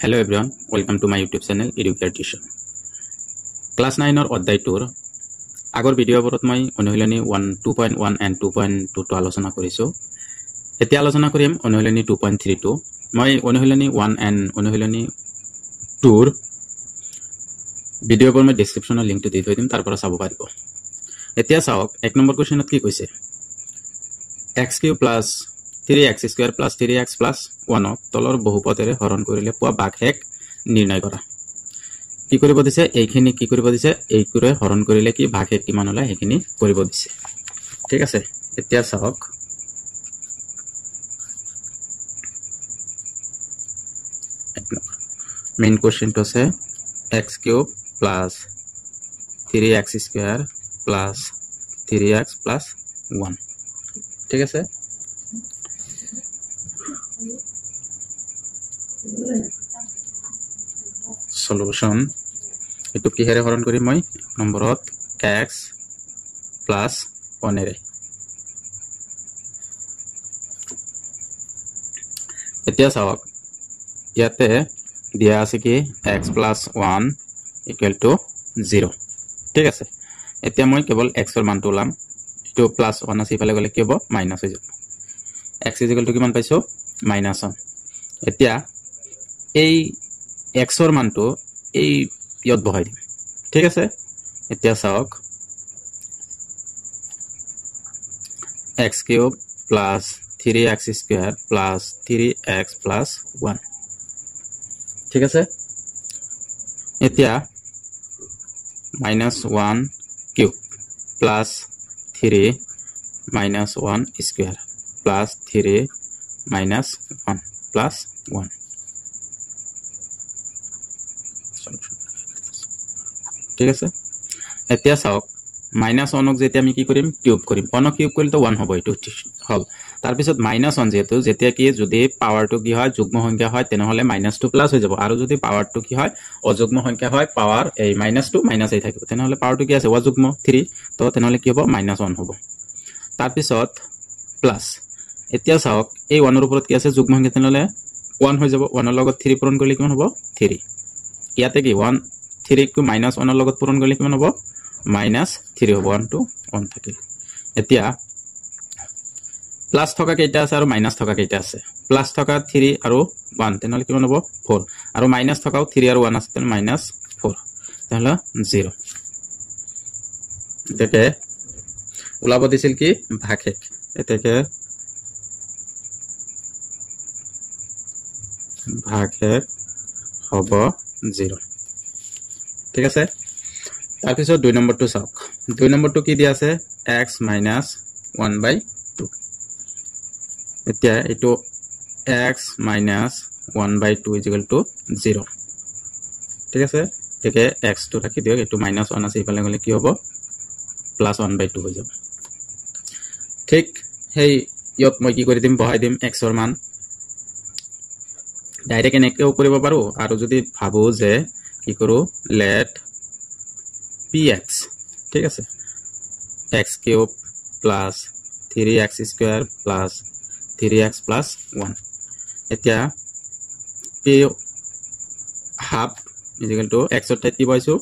Hello everyone, welcome to my YouTube channel Educare Tuition. Class 9 or অধ্যায় 2 আগৰ ভিডিঅ'বোৰত মই অনুশীলনী 2.1 and 2.2 টো আলোচনা কৰিছো। এতিয়া আলোচনা কৰিম অনুশীলনী 2.3 টো। মই অনুশীলনী 1 and অনুশীলনী 2 ৰ ভিডিঅ'বোৰ মই ডেসক্ৰিপচনৰ লিংকটো দি থৈ দিম, তাৰ পৰা চাব পাৰিব। এতিয়া চাওক, 1 নম্বৰ কোৱেশ্চনত কি কৈছে? x³ + 3x² + 3x + 1 তলৰ বহুপদৰে হৰণ কৰিলে পোৱা ভাগশেষ নিৰ্ণয় কৰা। কি কৰিব দিছে? এইখিনি কি কৰিব দিছে? এইটোৰে হৰণ কৰিলে কি ভাগশেষ কিমান হলে সেইখিনি কৰিব দিছে। ঠিক আছে, এতিয়া চাওক, মেইন কোৱেশ্চনটো আছে x³ + 3x² + 3x + 1। ঠিক আছে, সলিউশন এটো কিহেৰে হৰণ কৰিম? মই নম্বৰত x + 1 এৰে। এতিয়া চাওক, ইয়াতে দিয়া আছে কি x + 1 = 0। ঠিক আছে, এতিয়া মই কেৱল x ৰ মানটো ওলাম। এটো +1 আছে, ইফালে গলে কি হ'ব? মাইনাস হৈ যাব। x = কিমান পাইছো? -1। এতিয়া এই x ৰ মানটো এই ইয়াত বহাই দিম। ঠিক আছে, এতিয়া চাওক, x³ + 3x² + 3x + 1। ঠিক আছে, এতিয়া -1³ + 3 - 1² + 3 - 1 + 1। ঠিক আছে, এতিয়া চাওক, -1ক যেতিয়া আমি কি কৰিম? কিউব কৰিম। 1ক কিউব কৰিলে 1 হ'ব, এইটো হল। তাৰ পিছত -1 যেহেতু যেতিয়া কি যদি পাৱাৰটো কি হয় যুগ্ম সংখ্যা হয়, তেনেহলে -2 প্লাস হৈ যাব। আৰু যদি পাৱাৰটো কি হয় অযুগ্ম সংখ্যা হয়, পাৱাৰ এই -2 - থাকিব, তেনেহলে পাৱাৰটো কি আছে? অযুগ্ম 3, তো তেনেহলে কি হ'ব? -1 হ'ব। তাৰ পিছত প্লাস, এতিয়া চাওক, এই 1 ৰ ওপৰত কি আছে? যুগ্ম সংখ্যা, তেনেহলে 1 হৈ যাব। 1 ৰ লগত 3 পূৰণ কৰিলে কিমান হ'ব? 3। ইয়াতে কি 3 ক -1 ৰ লগত পূৰণ কৰিলে কিমান হ'ব? -3 হ'ব। 1 to 1 থাকিল। এতিয়া প্লাস থকা কেইটা আছে আৰু মাইনাস থকা কেইটা আছে? প্লাস থকা 3 আৰু 1, তেনেহলে কিমান হ'ব? 4। আৰু মাইনাস থকাও 3 আৰু 1 আছে, তেনেহলে -4, তেনেহলে 0। এতেকে ওলাব দিছিল কি? ভাগশেষ। এতেকে ভাগশেষ হ'ব 0। ঠিক আছে, তাৰপিছত 2 নম্বৰটো চাওক। 2 নম্বৰটো কি দিয়া আছে? x - 1/2। এতিয়া এইটো x - 1/2 = 0। ঠিক আছে, একে x টো ৰাখি দিয়ক। এইটো -1 আছে, ইফালে গলে কি হ'ব? +1/2 হৈ যাব। ঠিক সেই ইয়াত মই কি কৰি দিম? বহাই দিম x ৰ মান। ডাইৰেক্ট এনেকেও কৰিব পাৰো, আৰু যদি ভাবো যে কি কৰো, let px, ঠিক আছে, x³ + 3x² + 3x + 1। এতিয়া p হাফ = x ৰ ঠাইত কি পাইছো?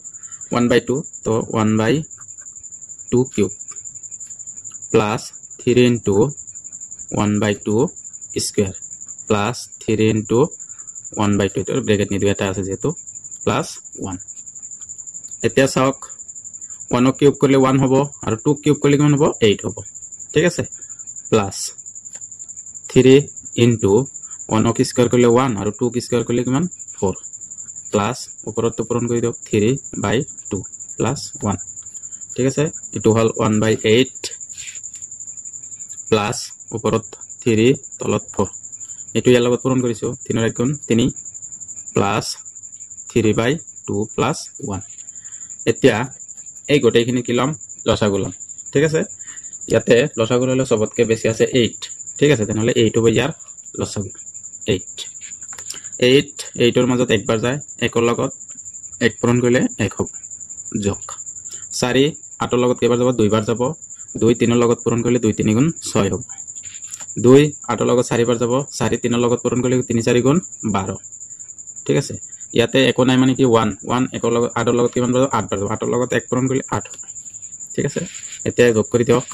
1/2, তো 1/2³ + 3 * 1/2² + 3 * 1/2, ব্ৰেকেট নিদিও, এটা আছে যেহেতু, +1। এতিয়া চাওক, 1ক কিউব কৰিলে 1 হ'ব, আৰু 2ক কিউব কৰিলে কিমান হ'ব? 8 হ'ব। ঠিক আছে, প্লাস 3 * 1ক স্কয়ার কৰিলে 1, আৰু 2ক স্কয়াৰ কৰিলে কিমান? 4, প্লাস ওপৰত পূৰণ কৰি দিয়ক 3/2 + 1। ঠিক আছে, এটো হল 1/8 প্লাস ওপৰত 3, তলত 4। এটো ইয়াৰ লগত পূৰণ কৰিছো, 3 ৰ 1 গুণ 3 প্লাস 3/2 + 1। এতিয়া এই গোটেইখিনি কি লম? লসাগু লম। ঠিক আছে, ইয়াতে লসাগু হলে সবতকে বেছি আছে 8। ঠিক আছে, তেনেহলে 8 হ'ব ইয়াৰ লসাগু। 8 ৰ মাজত একবাৰ যায়, 1 ৰ লগত 1 পূৰণ কৰিলে 1 হ'ব, যোগ 4 8 ৰ লগত কেইবাৰ যাব? 2 বাৰ যাব। 2 3 ৰ লগত পূৰণ কৰিলে 2 3 গুণ 6 হ'ব। 2 8 ৰ লগত 4 বাৰ যাব। 4 3 ৰ লগত পূৰণ কৰিলে 3 4 গুণ 12। ঠিক আছে ইয়াতে একো নাই মানে কি 1 1 একর লগত 8 লগত কিমান পাব 8 পাব 8 লগত 1 পূৰণ কৰিলে 8 ঠিক আছে এতিয়া যোগ কৰি দিয়ক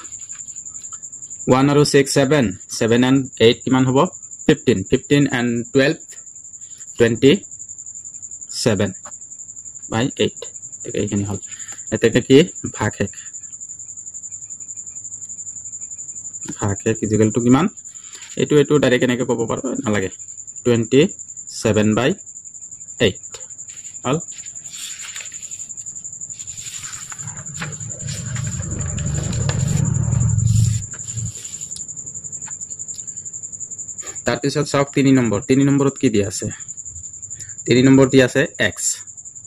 1 আৰু 6 7 7 and 8 কিমান হ'ব 15 15 and 12 27 by 8 ঠিক এইখিনি হল এটাকে কি ভাগ 1 ভাগ 1 ইকুয়াল টু কিমান এটো ডাইৰেক্ট এনেকৈ ক'ব পাৰো নালাগে 27 by 8 হল তাৰপিছত চাওক 3 নম্বৰত কি দিয়া আছে 3 নম্বৰ দিয়া আছে x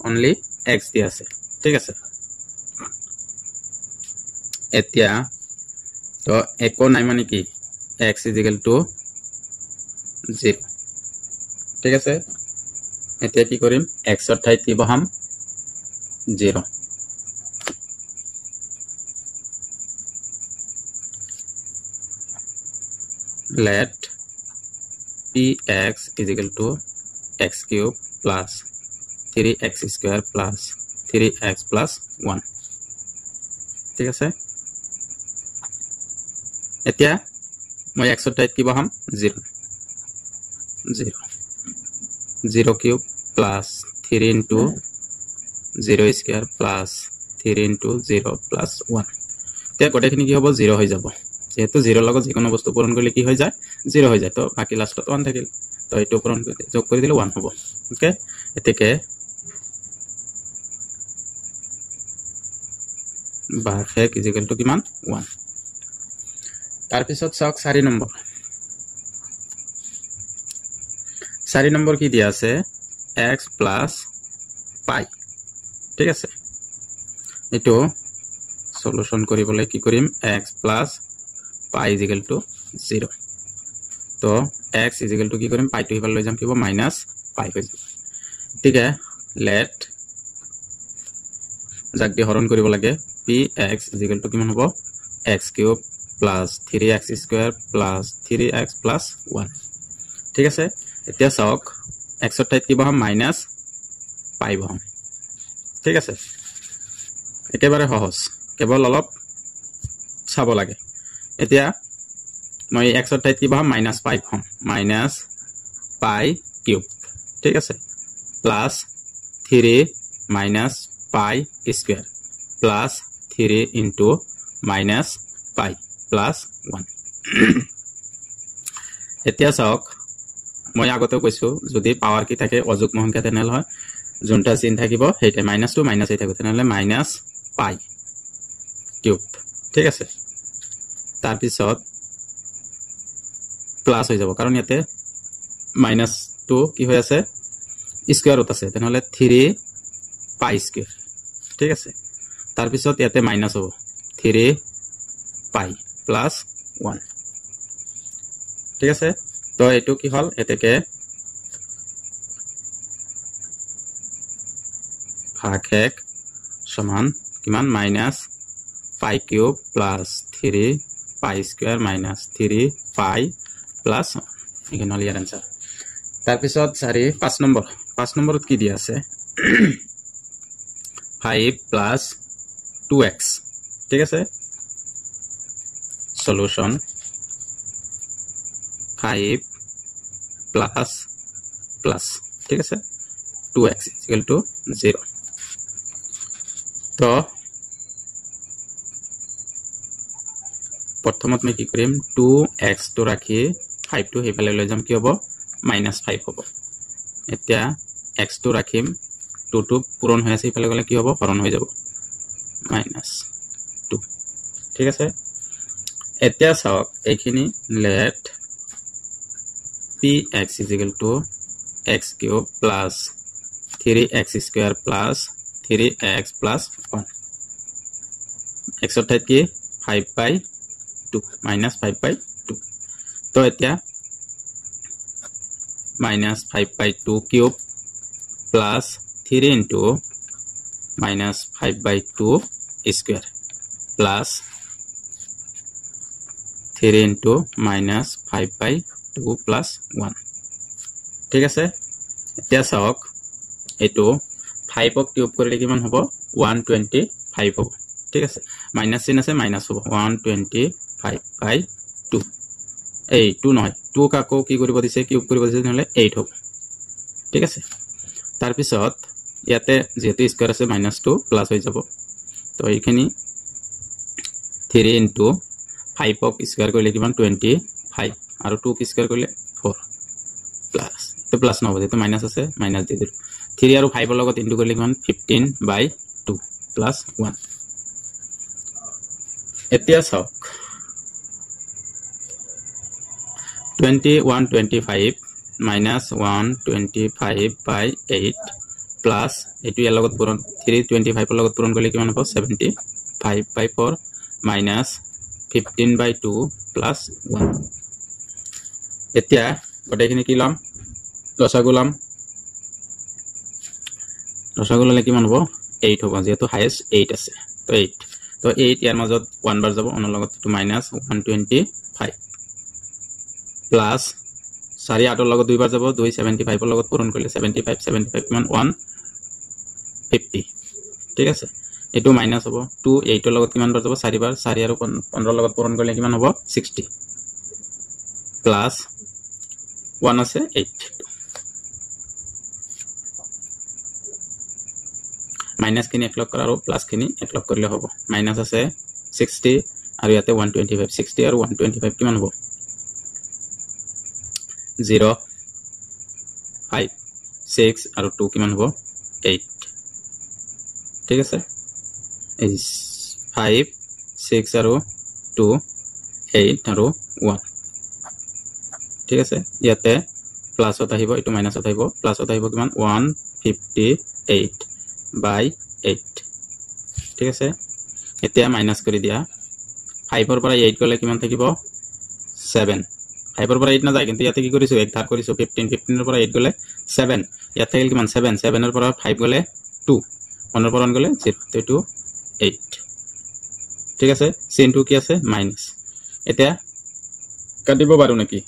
only x দিয়া আছে ঠিক আছে এতিয়া তো একো নাই মানে কি x = 0 ঠিক আছে এতিয়া কি কৰিম x ৰ ঠাইত কি বহাম 0 let px = x cube plus 3x square plus 3x plus 1 ঠিক আছে এতিয়া মই x ৰ ঠাইত কি বহাম 0 cube plus 3 into 0 square plus 3 into 0 plus 1 এতিয়া গোটেইখিনি কি হ'ব 0 হৈ যাব যেহেতু 0 লগত যিকোনো বস্তু পূৰণ কৰিলে কি হৈ যায় 0 হৈ যায় তো বাকি লাষ্টত 1 থাকিল তো এটো পূৰণ কৰি যোগ কৰি দিলে 1 হ'ব ওকে এতেকে ভাগ 1 ইকুয়াল টু কিমান 1 তাৰ পিছত চাওক 4 নম্বৰ কি দিয়া আছে x plus pi ঠিক আছে এটো সলিউশন কৰিবলৈ কি কৰিম x plus pi = 0 তো x = কি কৰিম pi টো হিবাল লৈ যাম কিবা minus pi হৈ যাব ঠিক আছে let যাক দি হৰণ কৰিব লাগে px = কিমান হ'ব x cube plus 3x square plus 3x plus 1 ঠিক আছে এতিয়া চাওক x ৰ ঠাইত কি বহাম minus pi বহাম ঠিক আছে একেবাৰে সহজ কেৱল অলপ চাব লাগে এতিয়া মই x ৰ ঠাইত কি বহাম minus pi বহাম minus pi cube ঠিক আছে plus 3 minus pi square plus 3 into minus pi plus 1 এতিয়া চাওক মই আগতে কৈছো যদি পাৱাৰ কি থাকে অযুগ্ম সংখ্যা তেনেহলে হয় যোনটা চিন থাকিব হেইতে মাইনাস টু মাইনাস এই থাকিব তেনেহলে মাইনাস পাই কিউব ঠিক আছে তাৰ পিছত প্লাস হৈ যাব কাৰণ ইয়াতে মাইনাস টু কি হৈ আছে স্কয়াৰত আছে তেনেহলে 3 পাই স্কয়াৰ ঠিক আছে তাৰ পিছত ইয়াতে মাইনাস হ'ব 3 পাই প্লাস 1 ঠিক আছে তো এটো কি হল এতেকে ভাগ 1 সমান কিমান মাইনাস পাই cube plus 3 pi square minus 3 পাই প্লাস এখানে হল ইয়াৰ आंसर তাৰ পিছত 5 নম্বৰত কি দিয়া আছে 5 plus 2x ঠিক আছে সলিউশন 5 plus ঠিক আছে 2x equal to 0 তো প্ৰথমত মই কি কৰিম 2x তো ৰাখি 5 তো হেফালে লৈ যাম কি হ'ব -5 হ'ব এতিয়া x তো ৰাখিম 2 তো পূৰণ হৈ আছে হেফালে গলে কি হ'ব হৰণ হৈ যাব -2 ঠিক আছে এতিয়া চাওক এইখিনি let px equal to x cube plus 3x square plus 3x plus 1 x ৰ ঠাইত কি 5 by 2 -5 by 2 তো এতিয়া -5 by 2 cube plus 3 into -5 by 2 square plus 3 into -5 by 2 plus 1 ঠিক আছে এতিয়া চাওক এইটো 5 ক কিউব কৰিলে কিমান হ'ব 125 হ'ব ঠিক আছে মাইনাস চিন আছে মাইনাস হ'ব 125/2 এই 2 নহয় 2 কাকো কি কৰিব দিছে কিউব কৰিব দিছে নহলে 8 হ'ব ঠিক আছে তাৰ পিছত ইয়াতে যেহেতু স্কয়াৰ আছে -2 প্লাস হৈ যাব তো এইখিনি 3 into 5 ক স্কয়াৰ কৰিলে কিমান 25 আৰু 2 ক স্কয়াৰ কৰিলে 4 প্লাস তো প্লাস নহব যেটো মাইনাস আছে মাইনাস দি দিলো 3 আৰু 5 ৰ লগত ইনটু কৰিলে কিমান 15/2 প্লাস 1 এতিয়া চাওক 125 minus 125/8 plus এটো ইয়াৰ লগত পূৰণ 325 ৰ লগত পূৰণ কৰিলে কিমান হ'ব 75/4 minus 15/2 plus 1 এতিয়া গটেখিনি কি লম লসাগু ললে কিমান হ'ব 8 হ'ব যেহেতু হাইয়েস্ট 8 আছে তো 8 তো 8 ইয়াৰ মাজত 1 বাৰ যাব অনৰ লগত তো minus 125 plus 4 8 ৰ লগত 2 বাৰ যাব 275 ৰ লগত পূৰণ কৰিলে 75 কিমান 150 ঠিক আছে এটো মাইনাস হ'ব 2 8 ৰ লগত কিমান বাৰ যাব 4 বাৰ 4 আৰু 15 ৰ লগত পূৰণ কৰিলে কিমান হ'ব 60 প্লাস 1 আছে 8 মাইনাস খিনি একলগ কৰা আৰু প্লাস খিনি একলগ কৰিলে হ'ব মাইনাস আছে 60 আৰু ইয়াতে 125 60 আৰু 125 কিমান হ'ব 0 5 6 আৰু 2 কিমান হ'ব 8 ঠিক আছে 5 6 আৰু 2 8 আৰু 1 ঠিক আছে ইয়াতে প্লাসত আহিব এটো মাইনাসত আহিব প্লাসত আহিব কিমান 158/8 ঠিক আছে এতিয়া মাইনাস কৰি দিয়া 5 ৰ পৰা 8 গলে কিমান থাকিব 7 5 ৰ পৰা 8 না যায় কিন্তু ইয়াতে কি কৰিছো এক ধাৰ কৰিছো 15 ৰ পৰা 8 গলে 7 ইয়াত থাকিল কিমান 7 ৰ পৰা 5 গলে 2 1 ৰ পৰা গলে 0 to 8 ঠিক আছে sin 2 কি আছে মাইনাস এতিয়া কাটিব পাৰো নেকি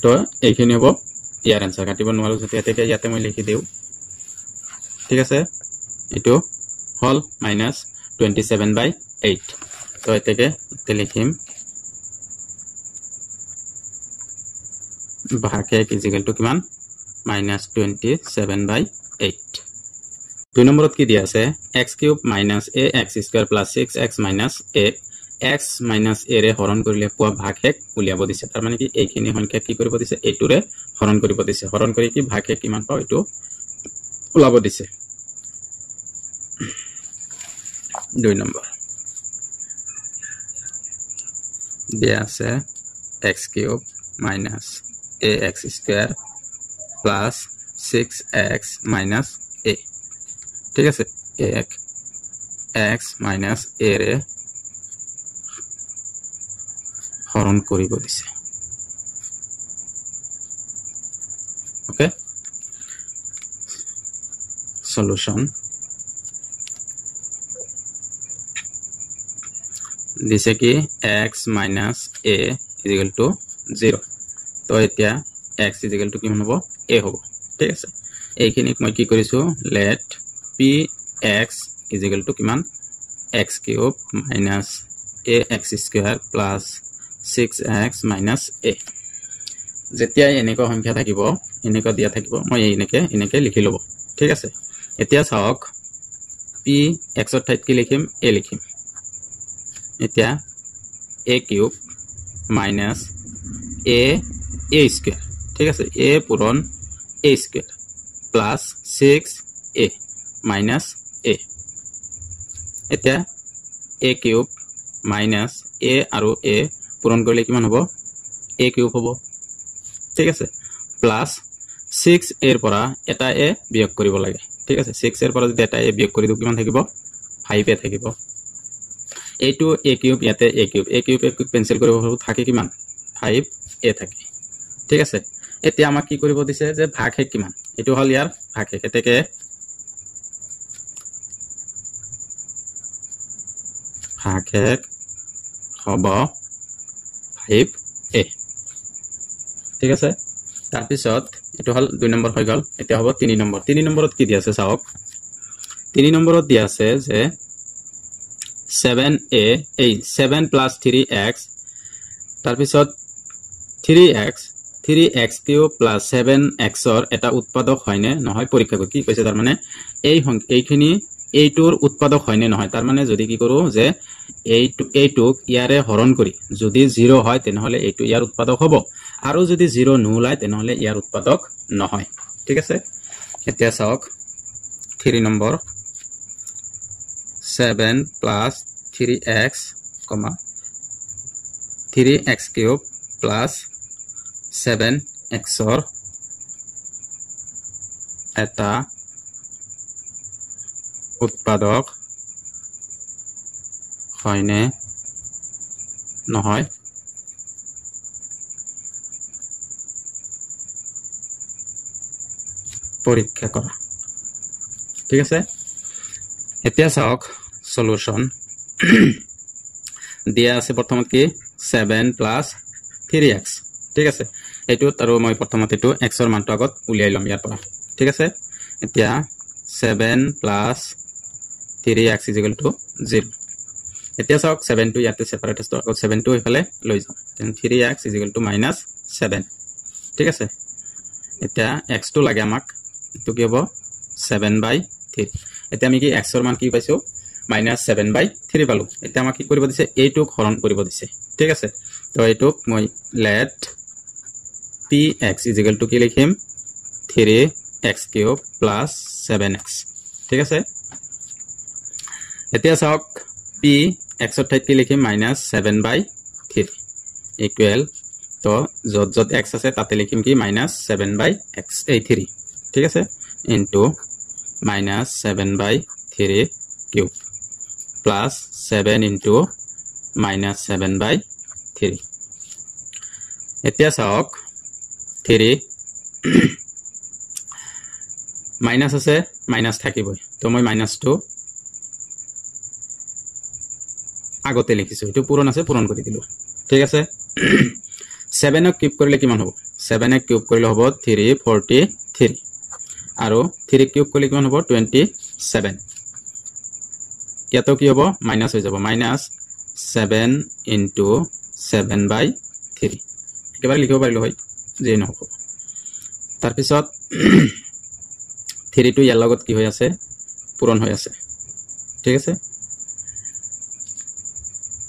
তো এইখিনি হ'ব ইয়াৰ আনসাৰ কাটিব নোৱাৰো যদি ইয়াতে মই লিখি দিও ঠিক আছে এটো হল -27/8 তো এতেকে লিখিম ভাগশেষ ইকুয়াল টু কিমান -27/8 2 নম্বৰত কি দিয়া আছে x³ - ax² + 6x - a x - a ৰে হৰণ কৰিলে পোৱা ভাগশেষ উলিয়াব দিছে তাৰ মানে কি এইখিনি সংখ্যা কি কৰিব দিছে এটোৰে হৰণ কৰিব দিছে হৰণ কৰি কি ভাগশেষ কিমান পাও এটো ওলাব দিছে 2 নম্বৰ দিয়া আছে x³ - ax² + 6x - a ঠিক আছে x - a ৰে হৰণ কৰিব দিছে ওকে সলিউশন দিছে কি x - a = 0 তো এতিয়া x = কিমান হ'ব a হ'ব ঠিক আছে এইখিনিক মই কি কৰিছো let px = কিমান x³ - ax² + 6x - a যেতিয়া এনেকুৱা সংখ্যা থাকিব এনেকুৱা দিয়া থাকিব মই এনেকে লিখি লব ঠিক আছে এতিয়া চাওক p x ৰ ঠাইত কি লিখিম a লিখিম এতিয়া a³ - a² ঠিক আছে a পূৰণ a² + 6a - a এতিয়া a³ - a আৰু a পূৰণ কৰিলে কিমান হ'ব a³ হ'ব ঠিক আছে প্লাস 6a এর পৰা এটা a বিয়োগ কৰিব লাগে ঠিক আছে 6 এৰ পৰা যদি এটা a বিয়োগ কৰি দিও কিমান থাকিব 5a থাকিব এইটো a³ ইয়াতে a³ পেন্সিল কৰিব থাকে কিমান 5a থাকে ঠিক আছে এতিয়া আমাক কি কৰিব দিছে যে ভাগশেষ কিমান এটো হল ইয়াৰ ভাগশেষ এতেকে ভাগশেষ হ'ব 5a ঠিক আছে তাৰপিছত এটো হল 2 নম্বৰ হৈ গল এটা হ'ব 3 নম্বৰ 3 নম্বৰত কি দিয়া আছে চাওক 3 নম্বৰত দিয়া আছে যে 7a 7 plus 3x তাৰপিছত 3x cube plus 7x ৰ এটা উৎপাদক হয়নে নহয় পৰীক্ষা কৰি কি কৈছে তাৰ মানে এইখিনি এইটোৰ উৎপাদক হয়নে নহয় তাৰ মানে যদি কি কৰো যে এইটোক ইয়াৰে হৰণ কৰি যদি 0 হয় তেনেহলে এইটো ইয়াৰ উৎপাদক হ'ব আৰু যদি 0 নোলায় তেনেহলে ইয়াৰ উৎপাদক নহয় ঠিক আছে এতিয়া চাওক 3 number 7 plus 3x, 3x cube plus 7x or eta উৎপাদক হয়নে নহয় পৰীক্ষা কৰা ঠিক আছে এতিয়া চাওক সলিউশন দিয়া আছে প্ৰথমত কি 7 plus 3x ঠিক আছে এটো আৰু মই প্ৰথমত এটো x ৰ মানটো আগত উলিয়াই লম ইয়াৰ পৰা ঠিক আছে এতিয়া 7 plus 3x = 0 এতিয়া চাওক 7 টো ইয়াতে সেপাৰেট আছে আগত 7 টো ইফালে লৈ যাম then 3x = -7 ঠিক আছে এতিয়া x টো লাগে আমাক এটো কি হ'ব 7/3 এতিয়া আমি কি x ৰ মান কি পাইছো -7/3 পালো এতিয়া আমাক কি কৰিব দিছে এইটোক হৰণ কৰিব দিছে ঠিক আছে তো এইটোক মই let px = কি লিখিম 3x cube plus 7x ঠিক আছে এতিয়া চাওক p x ৰ ঠাইত কি লিখিম -7/3 ইকুৱেল তো যত x আছে তাতে লিখিম কি -7/x 3 ঠিক আছে ইনটু -7/3 cube plus 7 into -7/3 এতিয়া চাওক 3 মাইনাস আছে মাইনাস থাকিবই তো মই -2 আগতে লিখিছো এটো পূৰণ আছে পূৰণ কৰি দিলো ঠিক আছে 7 ক কিউব কৰিলে কিমান হ'ব 7 ক কিউব কৰিলে হ'ব 343 আৰু 3 কিউব কৰিলে কিমান হ'ব 27 ইয়াতো কি হ'ব মাইনাস হৈ যাব -7 into 7/3 একেবাৰে লিখিব পাৰিলো হয় যে নহব তাৰ পিছত 3 টো ইয়াৰ লগত কি হৈ আছে পূৰণ হৈ আছে ঠিক আছে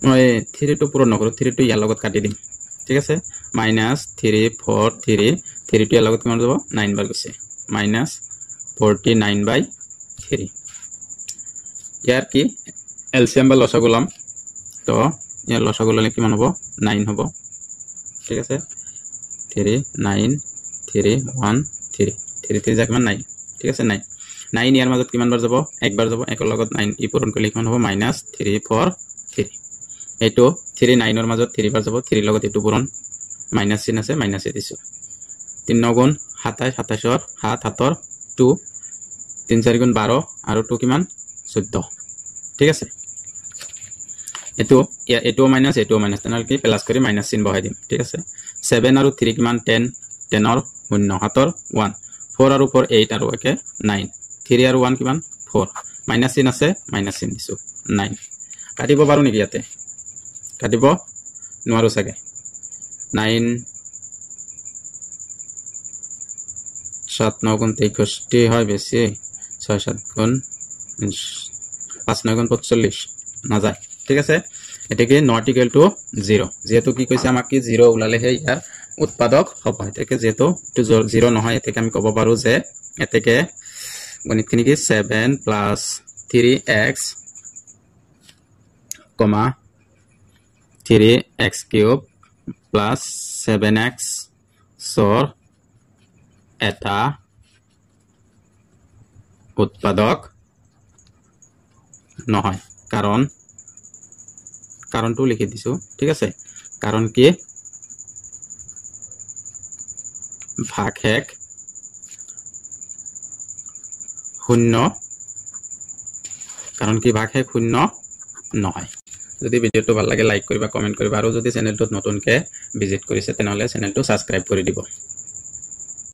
মই 3 টো পূৰণ নকৰো 3 টো ইয়াৰ লগত কাটি দিম ঠিক আছে -3 4 3 3 টো ইয়াৰ লগত কিমান যাব 9 বাৰ গৈছে -49/3 ইয়াৰ কি এলসিয়াম বা লসাগু লম তো ইয়াৰ লসাগু ললে কিমান হ'ব 9 হ'ব ঠিক আছে 3 9 3 1 3 3 3 কিমান 9 ঠিক আছে 9 9 ইয়াৰ মাজত কিমান বাৰ যাব একবাৰ যাব একৰ লগত 9 ই পূৰণ কৰিলে কিমান হ'ব -3 4 3 এটো 3 9 ৰ মাজত 3 বাৰ যাব 3 লগত এটো পূৰণ মাইনাস চিন আছে মাইনাস দিছো 3 9 গুণ 27 27 ৰ 7 7 ৰ 2 3 4 গুণ 12 আৰু 2 কিমান 14 ঠিক আছে এটো মাইনাস তেনেহলে কি প্লাস কৰি মাইনাস চিন বহাই দিম ঠিক আছে 7 আৰু 3 কিমান 10 10 ৰ 0 7 ৰ 1 4 আৰু 4 8 আৰু একে 9 3 আৰু 1 কিমান 4 মাইনাস চিন আছে মাইনাস চিন দিছো 9 কাটিব পাৰো নেকি ইয়াতে কাটিব নোৱাৰো চাগে 9 7 9 গুণ 63 হয় বেছি 6 7 গুণ 5 9 গুণ 45 না যায় ঠিক আছে এটাকে নট ইকুয়াল টু 0 যেহেতু কি কইছে আমাক কি 0 উলালে হে ইয়াৰ উৎপাদক হ'ব এটাকে যেহেতু 0 নহয় এটাকে আমি কব পাৰো যে এটাকে গণিতখিনি কি 7 plus 3x 3x cube plus 7x সর এটা উৎপাদক নহয় কাৰণটো লিখি দিছো ঠিক আছে কাৰণ কি ভাগশেষ 0 কাৰণ কি ভাগশেষ 0 নহয় যদি ভিডিঅ'টো ভাল লাগে লাইক কৰিবা, কমেণ্ট কৰিবা, আৰু যদি চেনেলটোত নতুনকৈ ভিজিট কৰিছে তেনেহ'লে চেনেলটো ছাবস্ক্ৰাইব কৰি দিব।